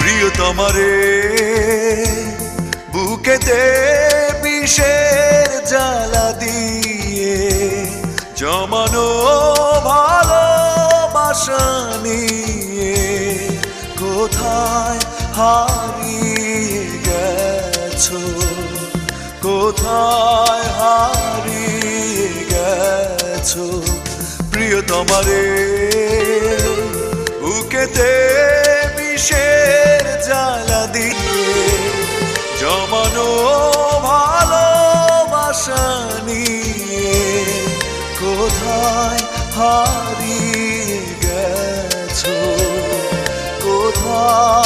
প্রিয়তমারে বুকেতে বিষের জ্বালা দিয়ে জমানো ভালোবাসা নিয়ে কোথায় হারিয়ে গেছো, কোথায় হারিয়ে গেছো প্রিয়তমারে বুকেতে বিষের জ্বালা দিয়ে জমানো ভালোবাসা নিয়ে কোথায় হারিয়ে গেছো, কোথায়